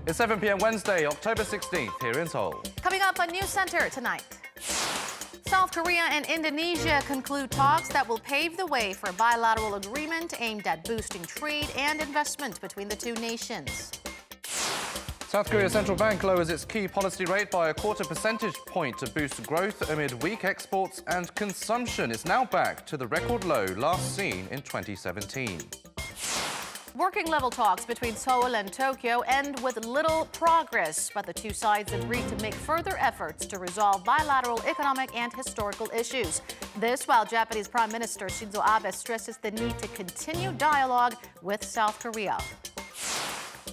It's 7 p.m. Wednesday, October 16th, here in Seoul. Coming up on NEWSCENTER tonight. South Korea and Indonesia conclude talks that will pave the way for a bilateral agreement aimed at boosting trade and investment between the two nations. South Korea's central bank lowers its key policy rate by a quarter percentage point to boost growth amid weak exports and consumption. It's now back to the record low last seen in 2017. Working level talks between Seoul and Tokyo end with little progress, but the two sides agreed to make further efforts to resolve bilateral economic and historical issues. This while Japanese Prime Minister Shinzo Abe stresses the need to continue dialogue with South Korea.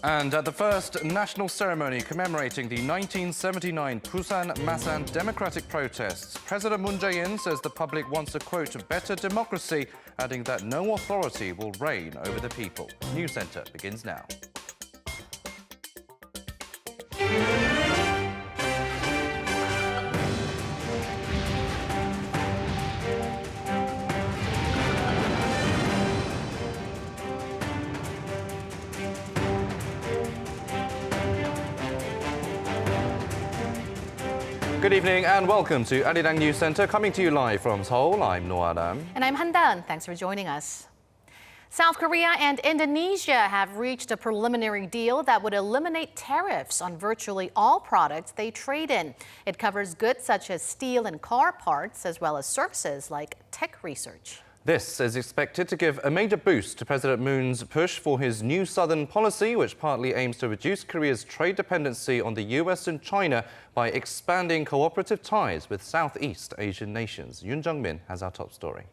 And at the first national ceremony commemorating the 1979 Busan-Masan Democratic Protests, President Moon Jae-in says the public wants a, quote, better democracy, adding that no authority will reign over the people. NEWSCENTER begins now. Good evening and welcome to Arirang News Center, coming to you live from Seoul. I'm Noah. And I'm Han-Dan. Thanks for joining us. South Korea and Indonesia have reached a preliminary deal that would eliminate tariffs on virtually all products they trade in. It covers goods such as steel and car parts, as well as services like tech research. This is expected to give a major boost to President Moon's push for his new Southern policy, which partly aims to reduce Korea's trade dependency on the US and China by expanding cooperative ties with Southeast Asian nations. Yoon Jung-min has our top story.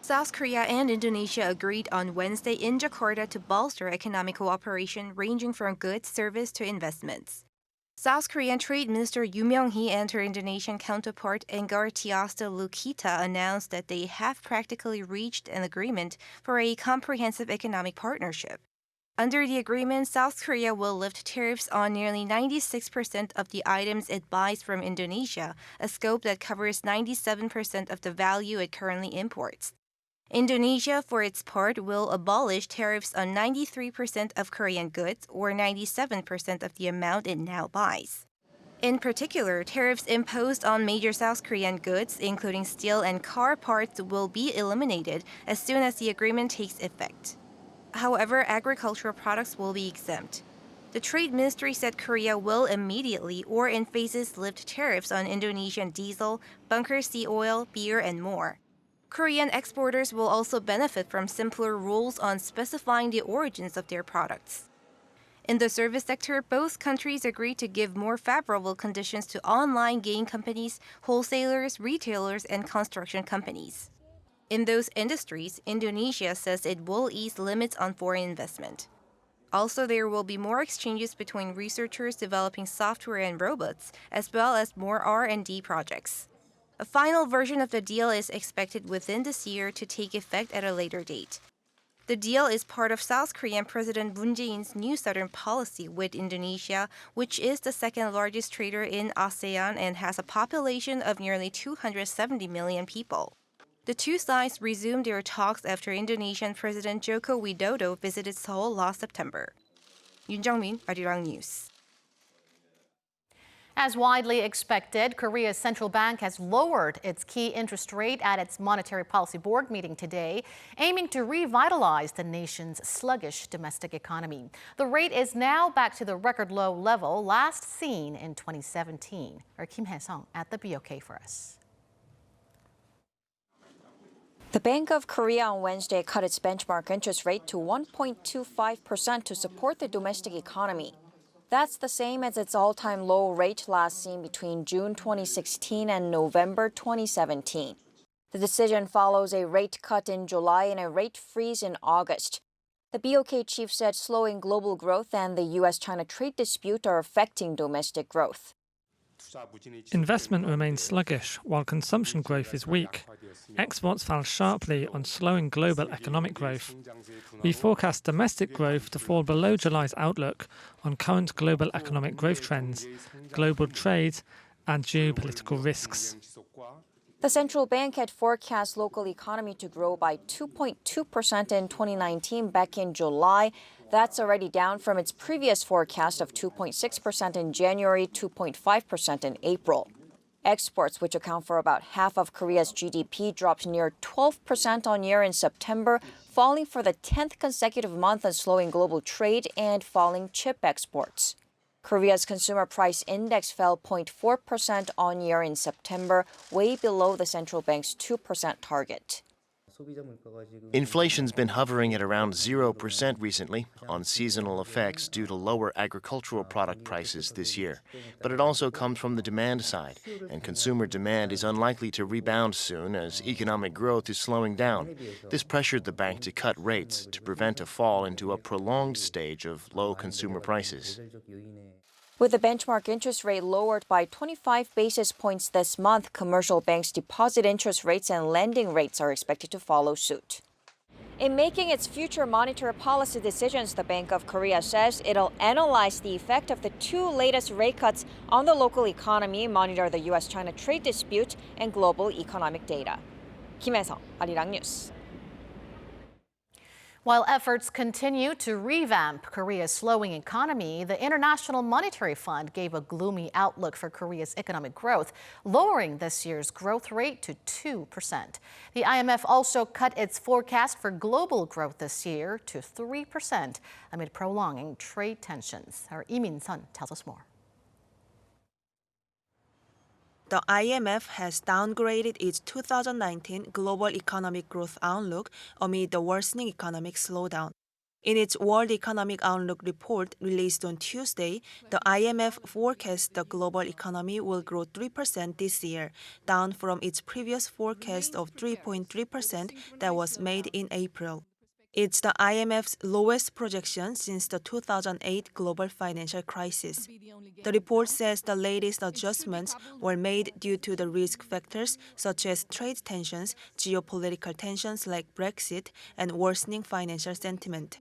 South Korea and Indonesia agreed on Wednesday in Jakarta to bolster economic cooperation ranging from goods, service to investments. South Korean Trade Minister Yoo Myung-hee and her Indonesian counterpart Enggartiasta Lukita announced that they have practically reached an agreement for a comprehensive economic partnership. Under the agreement, South Korea will lift tariffs on nearly 96% of the items it buys from Indonesia, a scope that covers 97% of the value it currently imports. Indonesia, for its part, will abolish tariffs on 93% of Korean goods, or 97% of the amount it now buys. In particular, tariffs imposed on major South Korean goods, including steel and car parts, will be eliminated as soon as the agreement takes effect. However, agricultural products will be exempt. The Trade Ministry said Korea will immediately or in phases lift tariffs on Indonesian diesel, bunker sea oil, beer, and more. Korean exporters will also benefit from simpler rules on specifying the origins of their products. In the service sector, both countries agreed to give more favorable conditions to online game companies, wholesalers, retailers, and construction companies. In those industries, Indonesia says it will ease limits on foreign investment. Also, there will be more exchanges between researchers developing software and robots, as well as more R&D projects. A final version of the deal is expected within this year to take effect at a later date. The deal is part of South Korean President Moon Jae-in's new Southern policy with Indonesia, which is the second largest trader in ASEAN and has a population of nearly 270 million people. The two sides resumed their talks after Indonesian President Joko Widodo visited Seoul last September. Yoon Jung-min, Arirang News. As widely expected, Korea's central bank has lowered its key interest rate at its Monetary Policy Board meeting today, aiming to revitalize the nation's sluggish domestic economy. The rate is now back to the record low level last seen in 2017. Our Kim Hae-sung at the BOK for us. The Bank of Korea on Wednesday cut its benchmark interest rate to 1.25% to support the domestic economy. That's the same as its all-time low rate last seen between June 2016 and November 2017. The decision follows a rate cut in July and a rate freeze in August. The BOK chief said slowing global growth and the U.S.-China trade dispute are affecting domestic growth. Investment remains sluggish, while consumption growth is weak. Exports fell sharply on slowing global economic growth. We forecast domestic growth to fall below July's outlook on current global economic growth trends, global trade, and geopolitical risks. The central bank had forecast local economy to grow by 2.2% in 2019 back in July. That's already down from its previous forecast of 2.6% in January, 2.5% in April. Exports, which account for about half of Korea's GDP, dropped near 12% on year in September, falling for the 10th consecutive month on slowing global trade and falling chip exports. Korea's consumer price index fell 0.4% on year in September, way below the central bank's 2% target. Inflation's been hovering at around 0% recently on seasonal effects due to lower agricultural product prices this year. But it also comes from the demand side, and consumer demand is unlikely to rebound soon as economic growth is slowing down. This pressured the bank to cut rates to prevent a fall into a prolonged stage of low consumer prices. With the benchmark interest rate lowered by 25 basis points this month, commercial banks' deposit interest rates and lending rates are expected to follow suit. In making its future monetary policy decisions, the Bank of Korea says it'll analyze the effect of the two latest rate cuts on the local economy, monitor the U.S.-China trade dispute, and global economic data. Kim Hae-sung, Arirang News. While efforts continue to revamp Korea's slowing economy, the International Monetary Fund gave a gloomy outlook for Korea's economic growth, lowering this year's growth rate to 2%. The IMF also cut its forecast for global growth this year to 3% amid prolonging trade tensions. Our Lee Min-sun tells us more. The IMF has downgraded its 2019 global economic growth outlook amid the worsening economic slowdown. In its World Economic Outlook report released on Tuesday, the IMF forecasts the global economy will grow 3% this year, down from its previous forecast of 3.3% that was made in April. It's the IMF's lowest projection since the 2008 global financial crisis. The report says the latest adjustments were made due to the risk factors such as trade tensions, geopolitical tensions like Brexit, and worsening financial sentiment.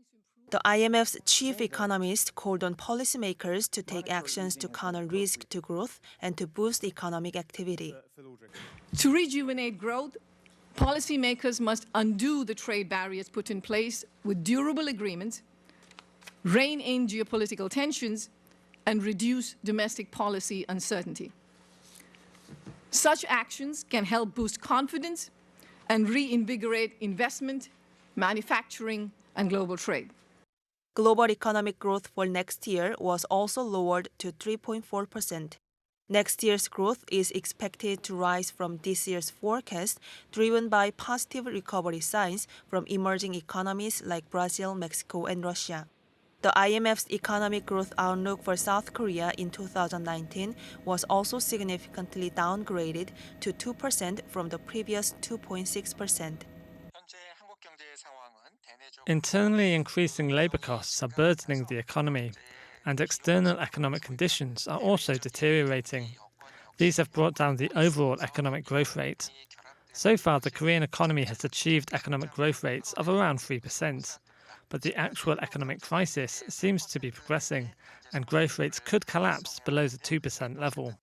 The IMF's chief economist called on policymakers to take actions to counter risk to growth and to boost economic activity. To rejuvenate growth, policymakers must undo the trade barriers put in place with durable agreements, rein in geopolitical tensions, and reduce domestic policy uncertainty. Such actions can help boost confidence and reinvigorate investment, manufacturing, and global trade. Global economic growth for next year was also lowered to 3.4%. Next year's growth is expected to rise from this year's forecast, driven by positive recovery signs from emerging economies like Brazil, Mexico, and Russia. The IMF's economic growth outlook for South Korea in 2019 was also significantly downgraded to 2% from the previous 2.6%. Internally increasing labour costs are burdening the economy, and external economic conditions are also deteriorating. These have brought down the overall economic growth rate. So far, the Korean economy has achieved economic growth rates of around 3%, but the actual economic crisis seems to be progressing, and growth rates could collapse below the 2% level.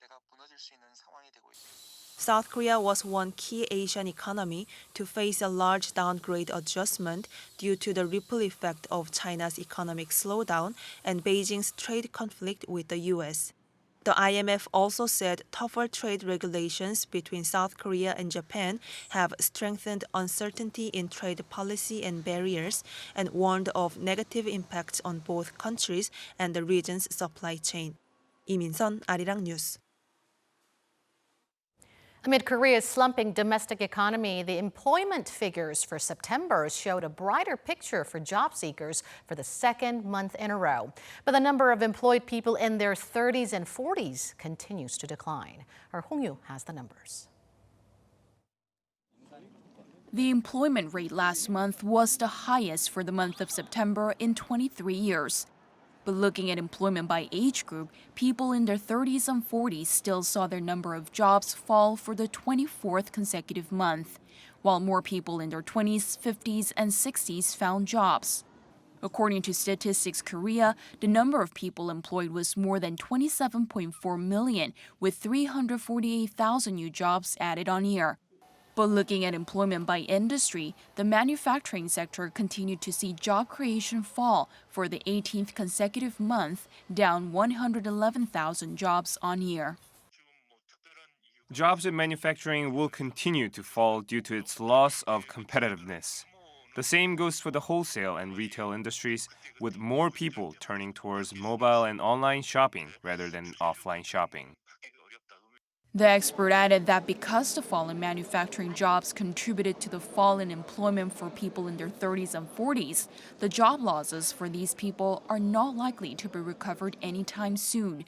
South Korea was one key Asian economy to face a large downgrade adjustment due to the ripple effect of China's economic slowdown and Beijing's trade conflict with the U.S. The IMF also said tougher trade regulations between South Korea and Japan have strengthened uncertainty in trade policy and barriers and warned of negative impacts on both countries and the region's supply chain. Lee Min-sun, Arirang News. Amid Korea's slumping domestic economy, the employment figures for September showed a brighter picture for job seekers for the second month in a row. But the number of employed people in their 30s and 40s continues to decline. Our Hong Yu has the numbers. The employment rate last month was the highest for the month of September in 23 years. But looking at employment by age group, people in their 30s and 40s still saw their number of jobs fall for the 24th consecutive month, while more people in their 20s, 50s, and 60s found jobs. According to Statistics Korea, the number of people employed was more than 27.4 million, with 348,000 new jobs added on year. But looking at employment by industry, the manufacturing sector continued to see job creation fall for the 18th consecutive month, down 111,000 jobs on year. Jobs in manufacturing will continue to fall due to its loss of competitiveness. The same goes for the wholesale and retail industries, with more people turning towards mobile and online shopping rather than offline shopping. The expert added that because the fall in manufacturing jobs contributed to the fall in employment for people in their 30s and 40s, the job losses for these people are not likely to be recovered anytime soon.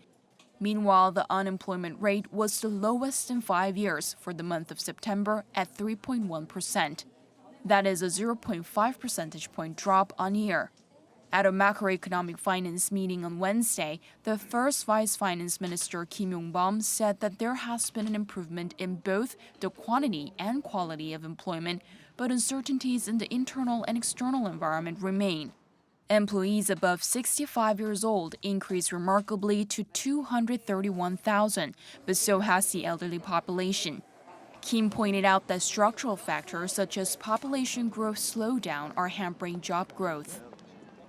Meanwhile, the unemployment rate was the lowest in 5 years for the month of September at 3.1%. That is a 0.5 percentage point drop on year. At a macroeconomic finance meeting on Wednesday, the first Vice Finance Minister Kim Yong-bom said that there has been an improvement in both the quantity and quality of employment, but uncertainties in the internal and external environment remain. Employees above 65 years old increased remarkably to 231,000, but so has the elderly population. Kim pointed out that structural factors such as population growth slowdown are hampering job growth.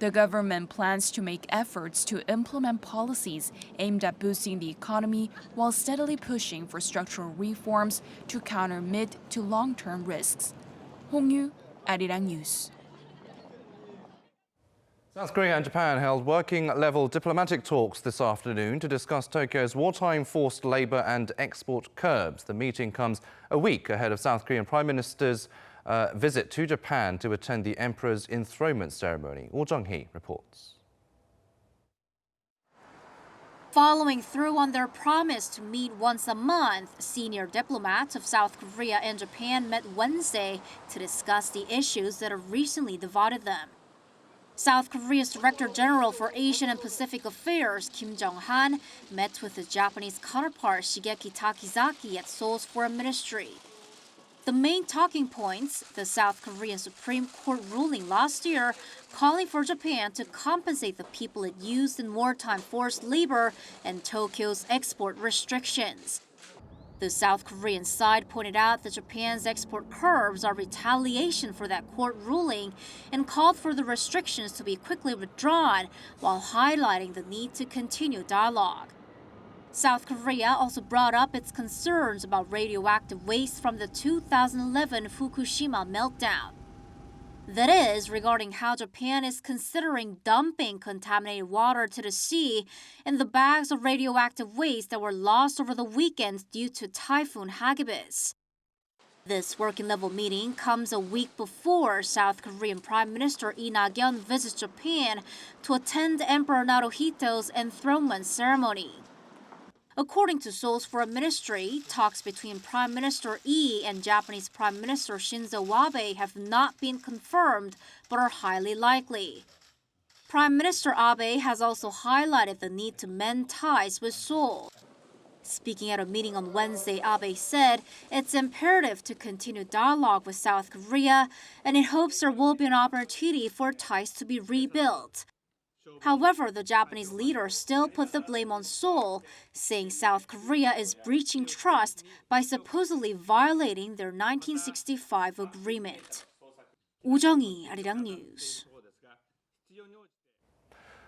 The government plans to make efforts to implement policies aimed at boosting the economy while steadily pushing for structural reforms to counter mid to long-term risks. Hong Yu, Arirang News. South Korea and Japan held working-level diplomatic talks this afternoon to discuss Tokyo's wartime forced labor and export curbs. The meeting comes a week ahead of South Korean Prime Minister's visit to Japan to attend the Emperor's enthronement ceremony. Oh Jung-hee reports. Following through on their promise to meet once a month, senior diplomats of South Korea and Japan met Wednesday to discuss the issues that have recently divided them. South Korea's Director General for Asian and Pacific Affairs, Kim Jong-han, met with his Japanese counterpart Shigeki Takizaki at Seoul's Foreign Ministry. The main talking points, the South Korean Supreme Court ruling last year calling for Japan to compensate the people it used in wartime forced labor, and Tokyo's export restrictions. The South Korean side pointed out that Japan's export curbs are retaliation for that court ruling and called for the restrictions to be quickly withdrawn while highlighting the need to continue dialogue. South Korea also brought up its concerns about radioactive waste from the 2011 Fukushima meltdown. That is, regarding how Japan is considering dumping contaminated water to the sea and the bags of radioactive waste that were lost over the weekend due to Typhoon Hagibis. This working-level meeting comes a week before South Korean Prime Minister Lee Na-kyun visits Japan to attend Emperor Naruhito's enthronement ceremony. According to Seoul's Foreign Ministry, talks between Prime Minister Lee and Japanese Prime Minister Shinzo Abe have not been confirmed but are highly likely. Prime Minister Abe has also highlighted the need to mend ties with Seoul. Speaking at a meeting on Wednesday, Abe said it's imperative to continue dialogue with South Korea, and it hopes there will be an opportunity for ties to be rebuilt. However, the Japanese leader still put the blame on Seoul, saying South Korea is breaching trust by supposedly violating their 1965 agreement. Oh Jung-hee, Arirang News.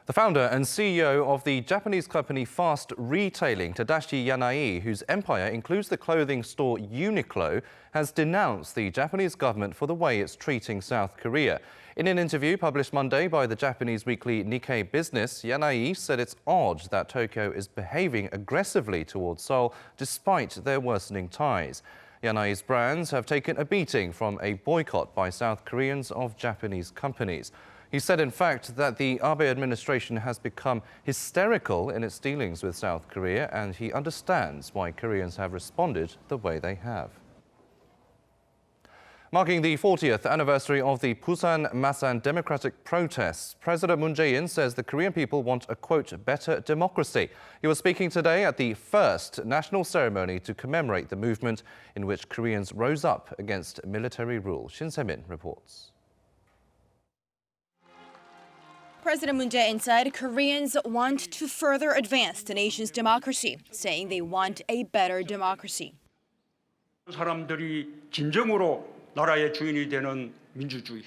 The founder and CEO of the Japanese company Fast Retailing, Tadashi Yanai, whose empire includes the clothing store Uniqlo, has denounced the Japanese government for the way it's treating South Korea. In an interview published Monday by the Japanese weekly Nikkei Business, Yanai said it's odd that Tokyo is behaving aggressively towards Seoul despite their worsening ties. Yanai's brands have taken a beating from a boycott by South Koreans of Japanese companies. He said, in fact, that the Abe administration has become hysterical in its dealings with South Korea, and he understands why Koreans have responded the way they have. Marking the 40th anniversary of the Busan-Masan Democratic Protests, President Moon Jae-in says the Korean people want a, quote, better democracy. He was speaking today at the first national ceremony to commemorate the movement in which Koreans rose up against military rule. Shin Se-min reports. President Moon Jae-in said Koreans want to further advance the nation's democracy, saying they want a better democracy. 사람들이 진정으로 나라의 주인이 되는 민주주의,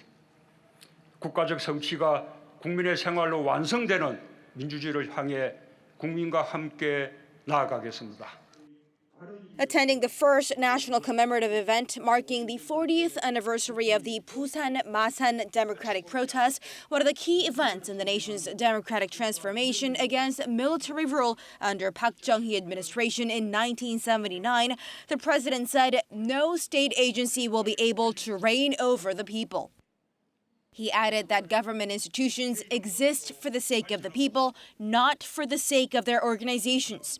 국가적 성취가 국민의 생활로 완성되는 민주주의를 향해 국민과 함께 나아가겠습니다. Attending the first national commemorative event marking the 40th anniversary of the Busan-Masan Democratic Protests, one of the key events in the nation's democratic transformation against military rule under Park Chung-hee administration in 1979, the president said no state agency will be able to reign over the people. He added that government institutions exist for the sake of the people, not for the sake of their organizations.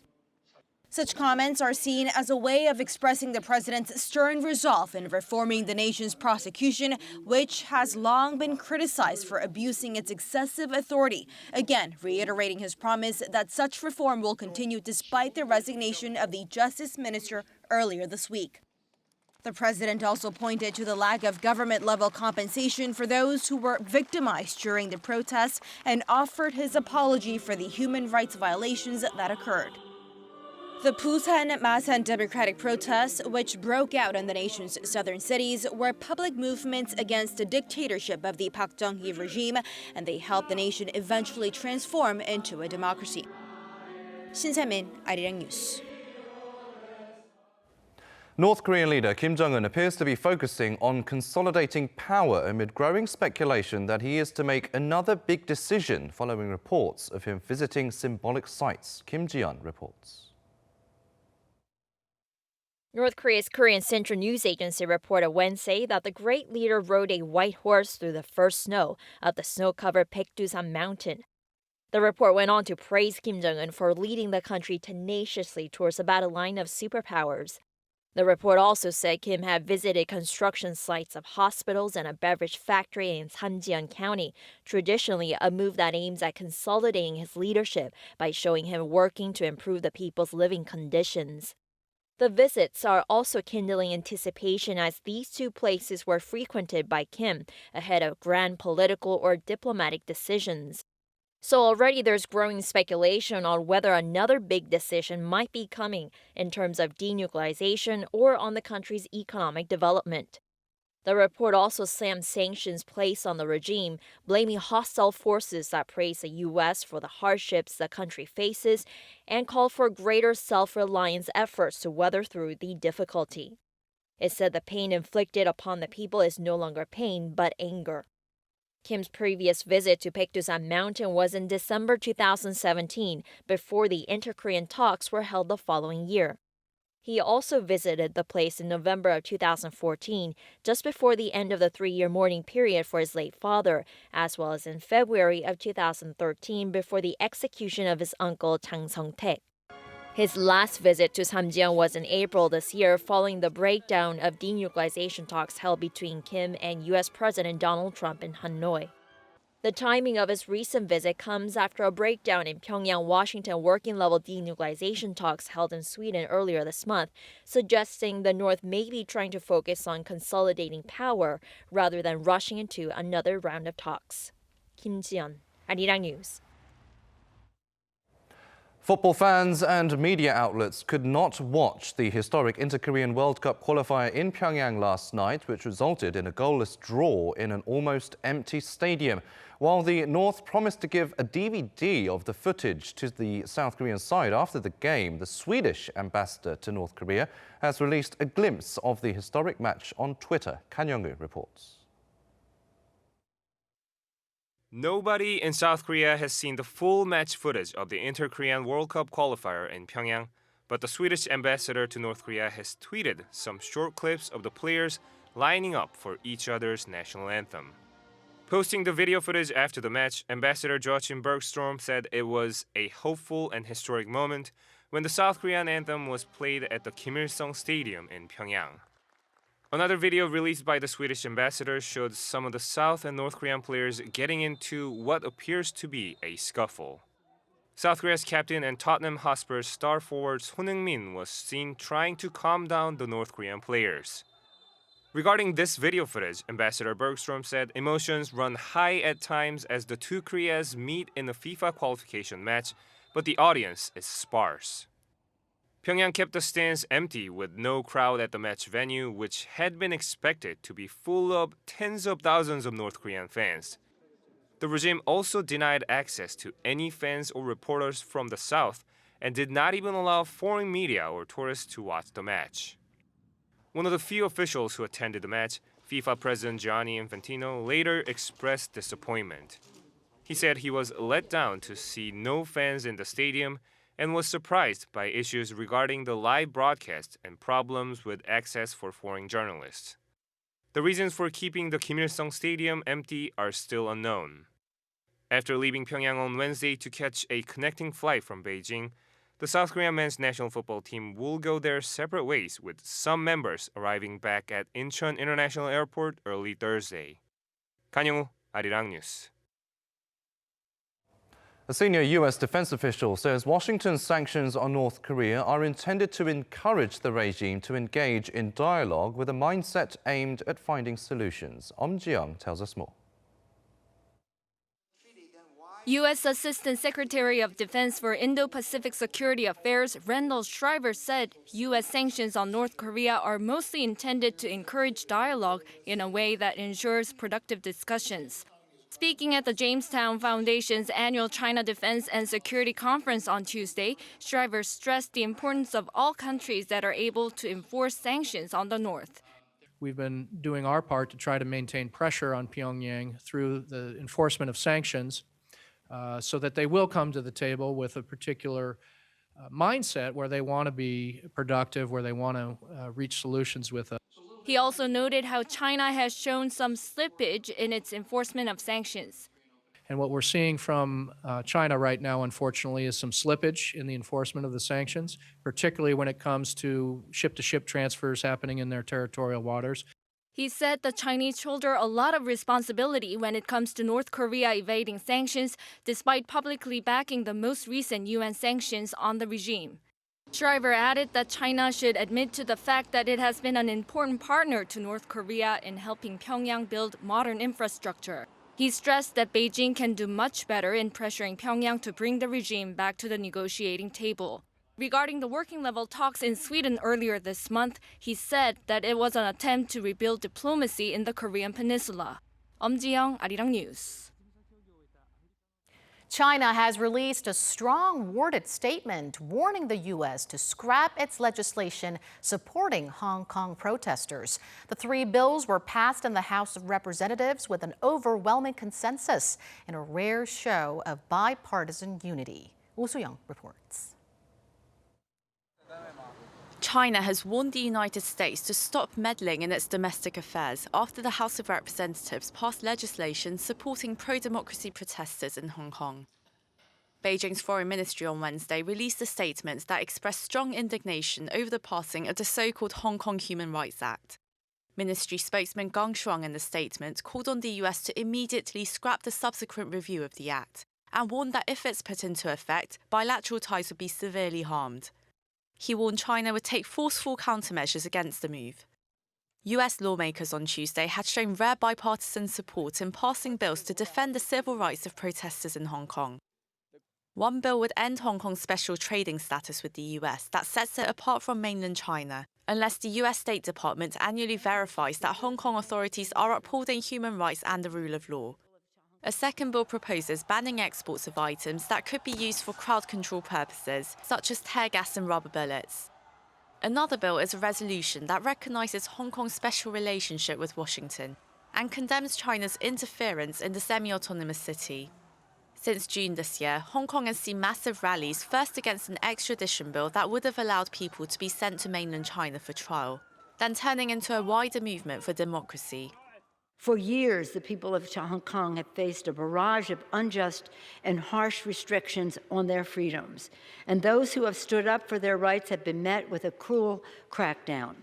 Such comments are seen as a way of expressing the president's stern resolve in reforming the nation's prosecution, which has long been criticized for abusing its excessive authority, again reiterating his promise that such reform will continue despite the resignation of the justice minister earlier this week. The president also pointed to the lack of government-level compensation for those who were victimized during the protests and offered his apology for the human rights violations that occurred. The Busan-Masan Democratic Protests, which broke out in the nation's southern cities, were public movements against the dictatorship of the Park Chung-hee regime, and they helped the nation eventually transform into a democracy. 신세민, Arirang News. North Korean leader Kim Jong-un appears to be focusing on consolidating power amid growing speculation that he is to make another big decision following reports of him visiting symbolic sites. Kim Ji-yeon reports. North Korea's Korean Central News Agency reported Wednesday that the great leader rode a white horse through the first snow of the snow-covered Baekdusan mountain. The report went on to praise Kim Jong-un for leading the country tenaciously towards a battle line of superpowers. The report also said Kim had visited construction sites of hospitals and a beverage factory in Sanjeon County, traditionally a move that aims at consolidating his leadership by showing him working to improve the people's living conditions. The visits are also kindling anticipation as these two places were frequented by Kim ahead of grand political or diplomatic decisions. So already there's growing speculation on whether another big decision might be coming in terms of denuclearization or on the country's economic development. The report also slammed sanctions placed on the regime, blaming hostile forces that praise the U.S. for the hardships the country faces and called for greater self-reliance efforts to weather through the difficulty. It said the pain inflicted upon the people is no longer pain, but anger. Kim's previous visit to Baekdusan Mountain was in December 2017, before the interKorean talks were held the following year. He also visited the place in November of 2014, just before the end of the 3-year mourning period for his late father, as well as in February of 2013 before the execution of his uncle Chang Sung-taek. His last visit to Samjeon was in April this year, following the breakdown of denuclearization talks held between Kim and U.S. President Donald Trump in Hanoi. The timing of his recent visit comes after a breakdown in Pyeongyang, Washington working-level denuclearization talks held in Sweden earlier this month, suggesting the North may be trying to focus on consolidating power rather than rushing into another round of talks. Kim Ji-yeon, Arirang News. Football fans and media outlets could not watch the historic interKorean World Cup qualifier in Pyeongyang last night, which resulted in a goalless draw in an almost empty stadium. While the North promised to give a DVD of the footage to the South Korean side after the game, the Swedish ambassador to North Korea has released a glimpse of the historic match on Twitter. Kang Young-woo reports. Nobody in South Korea has seen the full match footage of the interKorean World Cup qualifier in Pyeongyang, but the Swedish ambassador to North Korea has tweeted some short clips of the players lining up for each other's national anthem. Posting the video footage after the match, Ambassador Joachim Bergstrom said it was a hopeful and historic moment when the South Korean anthem was played at the Kim Il-sung Stadium in Pyeongyang. Another video released by the Swedish ambassador showed some of the South and North Korean players getting into what appears to be a scuffle. South Korea's captain and Tottenham Hotspur's star forward Son Heung-min was seen trying to calm down the North Korean players. Regarding this video footage, Ambassador Bergstrom said emotions run high at times as the two Koreas meet in a FIFA qualification match, but the audience is sparse. Pyongyang kept the stands empty with no crowd at the match venue, which had been expected to be full of tens of thousands of North Korean fans. The regime also denied access to any fans or reporters from the south and did not even allow foreign media or tourists to watch the match. One of the few officials who attended the match, FIFA President Gianni Infantino, later expressed disappointment. He said he was let down to see no fans in the stadium and was surprised by issues regarding the live broadcast and problems with access for foreign journalists. The reasons for keeping the Kim Il-sung Stadium empty are still unknown. After leaving Pyongyang on Wednesday to catch a connecting flight from Beijing, the South Korean men's national football team will go their separate ways, with some members arriving back at Incheon International Airport early Thursday. Kang-young-woo, Arirang News. A senior U.S. defense official says Washington's sanctions on North Korea are intended to encourage the regime to engage in dialogue with a mindset aimed at finding solutions. Ji-young tells us more. U.S. Assistant Secretary of Defense for Indo-Pacific Security Affairs Randall Shriver said U.S. sanctions on North Korea are mostly intended to encourage dialogue in a way that ensures productive discussions. Speaking at the Jamestown Foundation's annual China Defense and Security Conference on Tuesday, Shriver stressed the importance of all countries that are able to enforce sanctions on the North. We've been doing our part to try to maintain pressure on Pyongyang through the enforcement of sanctions so that they will come to the table with a particular mindset where they want to be productive, where they want to reach solutions with us. He also noted how China has shown some slippage in its enforcement of sanctions. And what we're seeing from China right now, unfortunately, is some slippage in the enforcement of the sanctions, particularly when it comes to ship-to-ship transfers happening in their territorial waters. He said the Chinese shoulder a lot of responsibility when it comes to North Korea evading sanctions, despite publicly backing the most recent UN sanctions on the regime. Shriver added that China should admit to the fact that it has been an important partner to North Korea in helping Pyongyang build modern infrastructure. He stressed that Beijing can do much better in pressuring Pyongyang to bring the regime back to the negotiating table. Regarding the working level talks in Sweden earlier this month, he said that it was an attempt to rebuild diplomacy in the Korean peninsula. Ji-young, Arirang News. China has released a strong worded statement warning the U.S. to scrap its legislation supporting Hong Kong protesters. The three bills were passed in the House of Representatives with an overwhelming consensus in a rare show of bipartisan unity. Oh Soo-young reports. China has warned the United States to stop meddling in its domestic affairs after the House of Representatives passed legislation supporting pro-democracy protesters in Hong Kong. Beijing's Foreign Ministry on Wednesday released a statement that expressed strong indignation over the passing of the so-called Hong Kong Human Rights Act. Ministry spokesman Gang Shuang in the statement called on the US to immediately scrap the subsequent review of the act and warned that if it's put into effect, bilateral ties would be severely harmed. He warned China would take forceful countermeasures against the move. US lawmakers on Tuesday had shown rare bipartisan support in passing bills to defend the civil rights of protesters in Hong Kong. One bill would end Hong Kong's special trading status with the US that sets it apart from mainland China, unless the US State Department annually verifies that Hong Kong authorities are upholding human rights and the rule of law. A second bill proposes banning exports of items that could be used for crowd control purposes, such as tear gas and rubber bullets. Another bill is a resolution that recognises Hong Kong's special relationship with Washington and condemns China's interference in the semi-autonomous city. Since June this year, Hong Kong has seen massive rallies, first against an extradition bill that would have allowed people to be sent to mainland China for trial, then turning into a wider movement for democracy. For years, the people of Hong Kong have faced a barrage of unjust and harsh restrictions on their freedoms, and those who have stood up for their rights have been met with a cruel crackdown.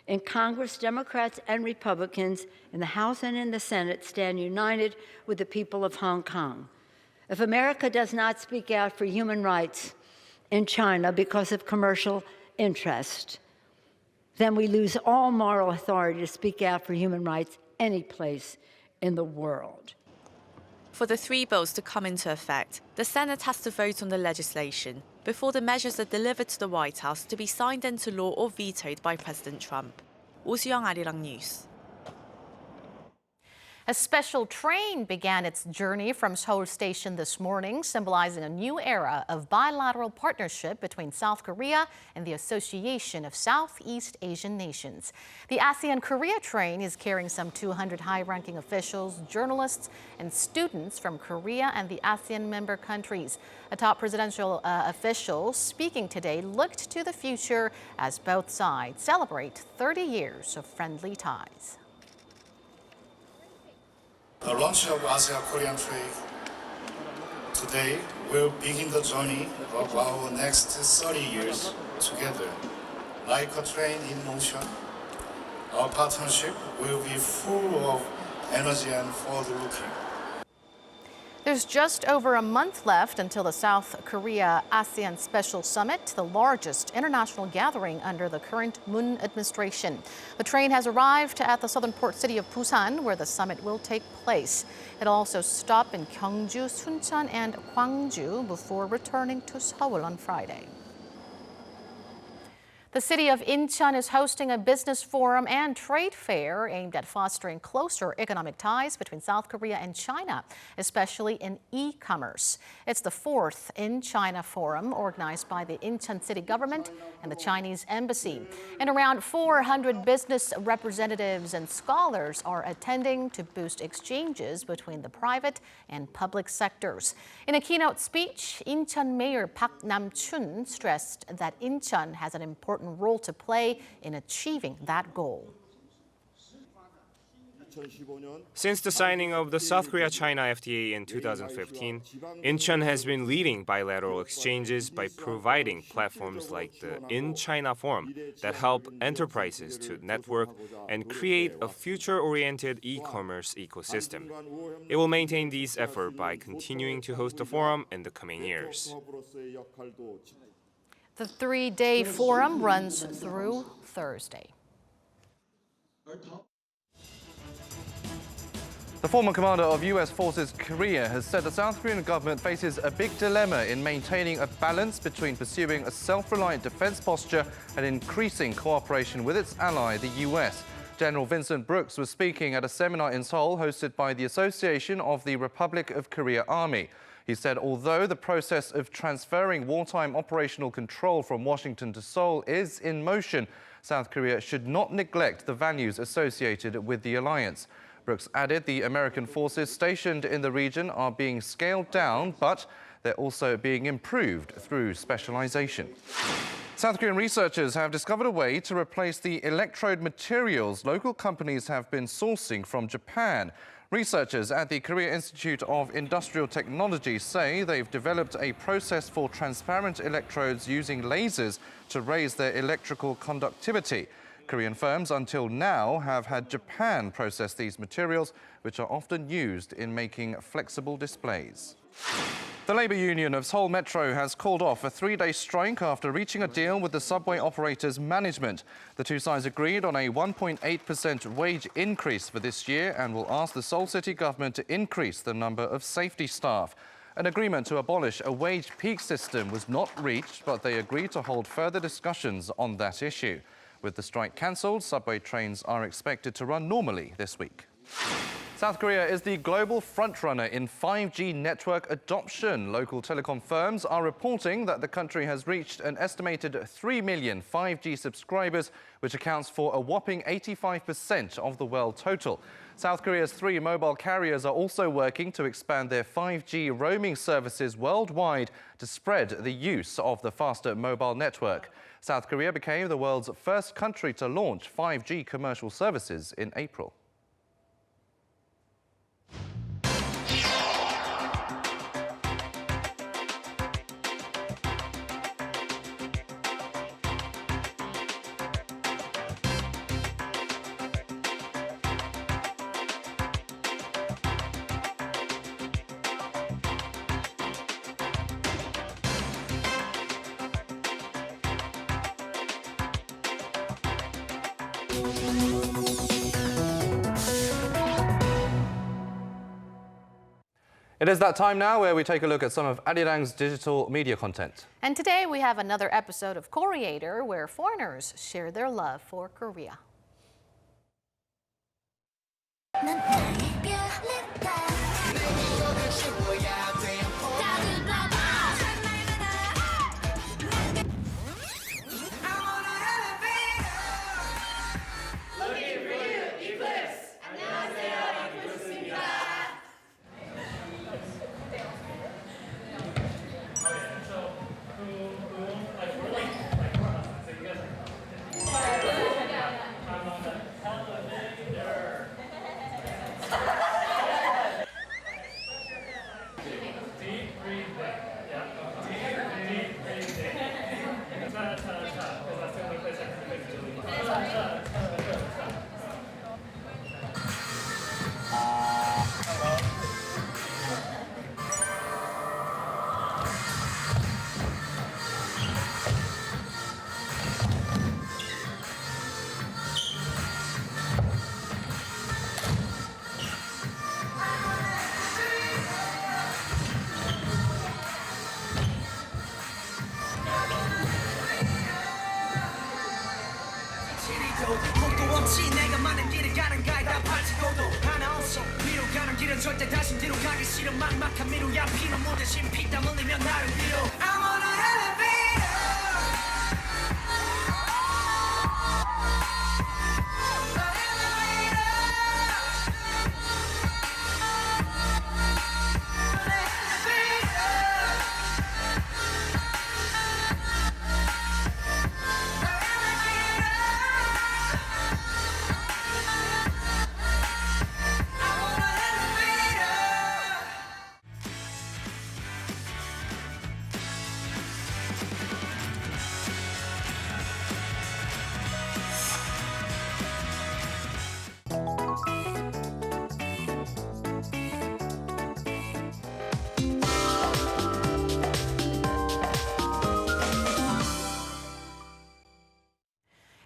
In Congress, Democrats and Republicans in the House and in the Senate stand united with the people of Hong Kong. If America does not speak out for human rights in China because of commercial interest, then we lose all moral authority to speak out for human rights any place in the world. For the three bills to come into effect, the Senate has to vote on the legislation, before the measures are delivered to the White House to be signed into law or vetoed by President Trump. 오수영 Arirang News. A special train began its journey from Seoul Station this morning, symbolizing a new era of bilateral partnership between South Korea and the Association of Southeast Asian Nations. The ASEAN Korea train is carrying some 200 high-ranking officials, journalists, and students from Korea and the ASEAN member countries. A top presidential official speaking today looked to the future as both sides celebrate 30 years of friendly ties. The launch of ASEAN-Korean trade today will begin the journey of our next 30 years together. Like a train in motion, our partnership will be full of energy and forward-looking. There's just over a month left until the South Korea ASEAN Special Summit, the largest international gathering under the current Moon administration. The train has arrived at the southern port city of Busan, where the summit will take place. It'll also stop in Gyeongju, Suncheon, and Gwangju before returning to Seoul on Friday. The city of Incheon is hosting a business forum and trade fair aimed at fostering closer economic ties between South Korea and China, especially in e-commerce. It's the fourth In-China Forum organized by the Incheon city government and the Chinese embassy. And around 400 business representatives and scholars are attending to boost exchanges between the private and public sectors. In a keynote speech, Incheon Mayor Park Nam-chun stressed that Incheon has an important role to play in achieving that goal. Since the signing of the South Korea-China FTA in 2015, Incheon has been leading bilateral exchanges by providing platforms like the In-China Forum that help enterprises to network and create a future-oriented e-commerce ecosystem. It will maintain these efforts by continuing to host the forum in the coming years. The three-day forum runs through Thursday. The former commander of U.S. forces Korea has said the South Korean government faces a big dilemma in maintaining a balance between pursuing a self-reliant defense posture and increasing cooperation with its ally, the U.S. General Vincent Brooks was speaking at a seminar in Seoul hosted by the Association of the Republic of Korea Army. He said although the process of transferring wartime operational control from Washington to Seoul is in motion, South Korea should not neglect the values associated with the alliance. Brooks added the American forces stationed in the region are being scaled down, but they're also being improved through specialization. South Korean researchers have discovered a way to replace the electrode materials local companies have been sourcing from Japan. Researchers at the Korea Institute of Industrial Technology say they've developed a process for transparent electrodes using lasers to raise their electrical conductivity. Korean firms until now have had Japan process these materials, which are often used in making flexible displays. The Labour Union of Seoul Metro has called off a three-day strike after reaching a deal with the subway operator's management. The two sides agreed on a 1.8% wage increase for this year and will ask the Seoul City government to increase the number of safety staff. An agreement to abolish a wage peak system was not reached, but they agreed to hold further discussions on that issue. With the strike cancelled, subway trains are expected to run normally this week. South Korea is the global frontrunner in 5G network adoption. Local telecom firms are reporting that the country has reached an estimated 3 million 5G subscribers, which accounts for a whopping 85% of the world total. South Korea's 3 mobile carriers are also working to expand their 5G roaming services worldwide to spread the use of the faster mobile network. South Korea became the world's first country to launch 5G commercial services in April. It It is that time now where we take a look at some of Arirang's digital media content. And today we have another episode of Koreator where foreigners share their love for Korea.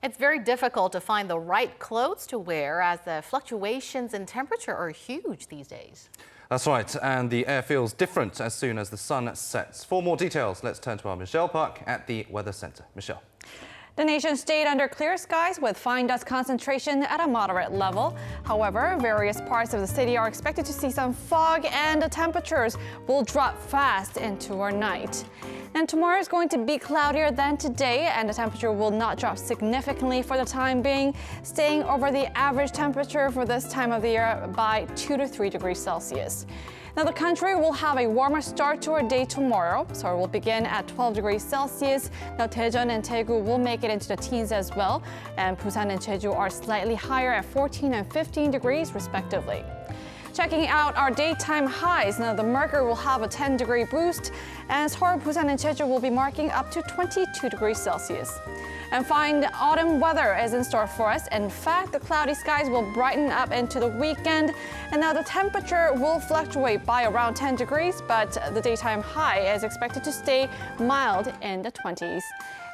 It's very difficult to find the right clothes to wear as the fluctuations in temperature are huge these days. That's right, and the air feels different as soon as the sun sets. For more details, let's turn to our Michelle Park at the Weather Center. Michelle. The nation stayed under clear skies with fine dust concentration at a moderate level. However, various parts of the city are expected to see some fog and the temperatures will drop fast into our night. And tomorrow is going to be cloudier than today, and the temperature will not drop significantly for the time being, staying over the average temperature for this time of the year by 2 to 3 degrees Celsius. Now, the country will have a warmer start to our day tomorrow, so it will begin at 12 degrees Celsius. Now, Daejeon and Daegu will make it into the teens as well, and Busan and Jeju are slightly higher at 14 and 15 degrees, respectively. Checking out our daytime highs, now the Mercury will have a 10-degree boost, and Seoul, Busan, and Jeju will be marking up to 22 degrees Celsius. And fine autumn weather is in store for us. In fact, the cloudy skies will brighten up into the weekend, and now the temperature will fluctuate by around 10 degrees, but the daytime high is expected to stay mild in the 20s.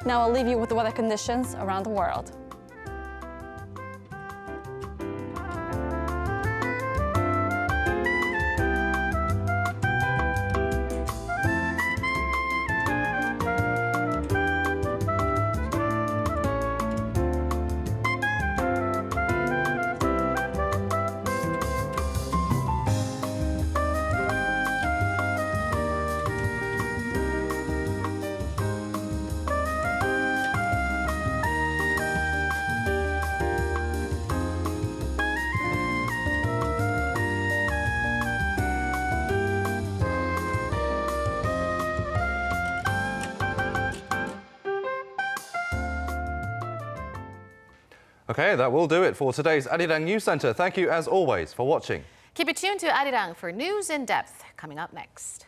Now I'll leave you with the weather conditions around the world. Okay, that will do it for today's Arirang News Center. Thank you, as always, for watching. Keep it tuned to Arirang for news in depth coming up next.